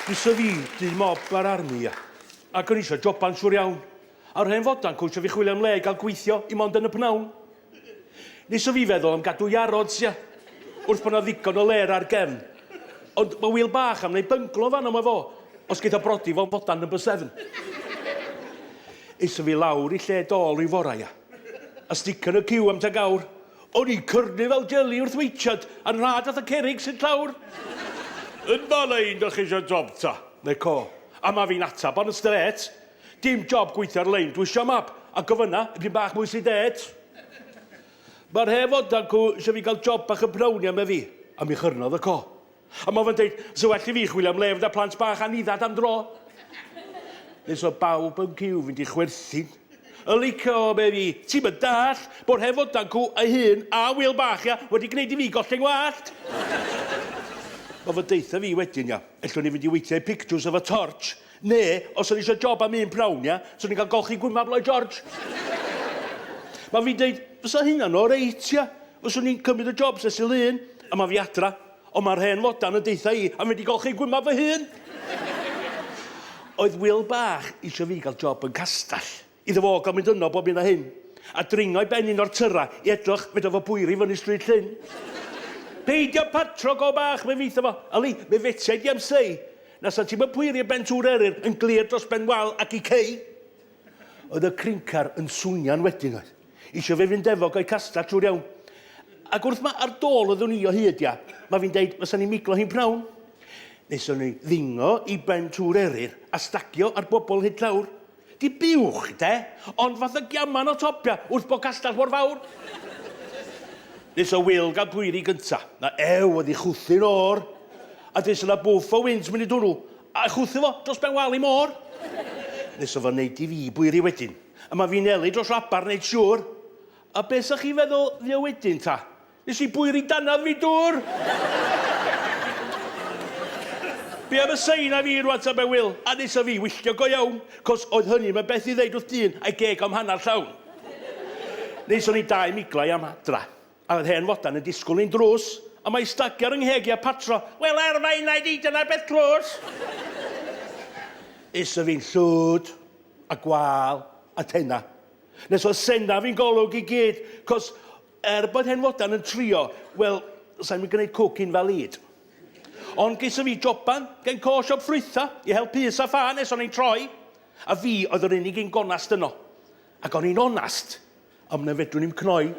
Fysa fi dy mob ar armi, ac o'n eisiau joban siwr iawn. A'r hen fodan cwysio fi chwilio am le i gael gweithio i mond yn y pnawn. Nes o fi feddwl am gadw iarods, wrth bod yna ddigon o ler ar gefn. Ond mae wyl bach am wneud bynglo fan yma fo, os gyda brodi fo'n fodan number 7. Eisa fi lawr i lle dol i fora, a stic yn y ciw am tag awr. O'n i'n cyrnu fel jeli wrth weithiad, a'n rhad at y cerig sy'n llawr. Yn fan ein, dych chi eisiau job ta? Neu co. A ma fi'n atab on y stret. Dim job gweithio ar lein, dwi eisiau mab. A gofyna, epyn bach mwy sy'n det. Mae'r hefodan cw eisiau fi gael job bach y brawnia me fi. A mi chyrnodd y co. A ma fe'n deud, so well i fi chwilio am lefd a plant bach aniddad am dro. Nes o bawb yn ciw fynd i chwerthin. Y licio me fi, ti'n mynd dall bod hefodan cw a hun a wyl bach wedi gwneud i fi gollen wallt. Mae fy deitha fi wedyn, ellwn ni fynd i weithio i pictures efo torch, ne, os o'n i eisiau job am un prawn, so ni'n cael golchi gwymab Lloyd George. Mae fi'n deud, fysa hynna'n o reit, os o'n i'n cymryd y job ses i lun, a mae fi adra, ond mae'r hen lodan yn deitha i, a mynd i golchi gwymab fy hun. Oedd wyl bach eisiau fi gael job yn castell, iddo fo gael mynd yno bob un a hyn, a dringo i bennin o'r tyra i edrych fydd efo bwyri fyny stryd llyn. Peidio patro go bach, me fydd efo. Ali, me fetiaid i am sei. Nas a ti'n mynd pwyri ben tŵr eryr yn glir dros ben wal ac i cei. Oedd y crincar yn swnio'n wedyn oedd. Isio fe fynd efo go'i castell trwy'r iawn. Ac wrth ma ar dôl oeddwn ni o hyd, mae fi'n deud, fysa ni'n miglo hi'n prawn. Nes o'n ni ddingo i ben tŵr eryr a stagio ar bobl hyd lawr. Di biwch, ond fath y giaman o topia wrth bo castell mor fawr. Nes o wyl gael bwyri gynta, na oedd i chwthu'n o'r, a des yna bwff o wynt mynd i dwrw, a chwthu fo dros ben wal i môr. Nes o fo wneud i fi bwyri wedyn, a mae fi'n eli dros rabar wneud siŵr. A beth sa'ch chi feddwl fi o wedyn ta? Nes i bwyri danaf fi dŵr. Be am y sein a fi rwan ta be wyl, a nes o fi wylltio go iawn, cos oedd hynny mae beth i ddeud wrth dyn a'i geg am hanner llawn. Nes o'n i 2 miglau am adra. A oedd hen fodan yn disgwyl i'n drws, a mae stagio'r ynghegi a patro, wel arfain na i di dyna'r beth clws. Isa fi'n llwd, a gwal, a tenna. Nes o senna fi'n golwg i gyd, cos bod hen fodan yn trio, wel, sa'n mi'n gwneud cwcin fel id. Ond geisa fi joban, gen co siop ffrwytha, i helpu isa ffa nes o'n i'n troi, a fi oedd yr unig un gonast yno. Ac o'n i'n onast, am na fedrwn ni'n cnoi.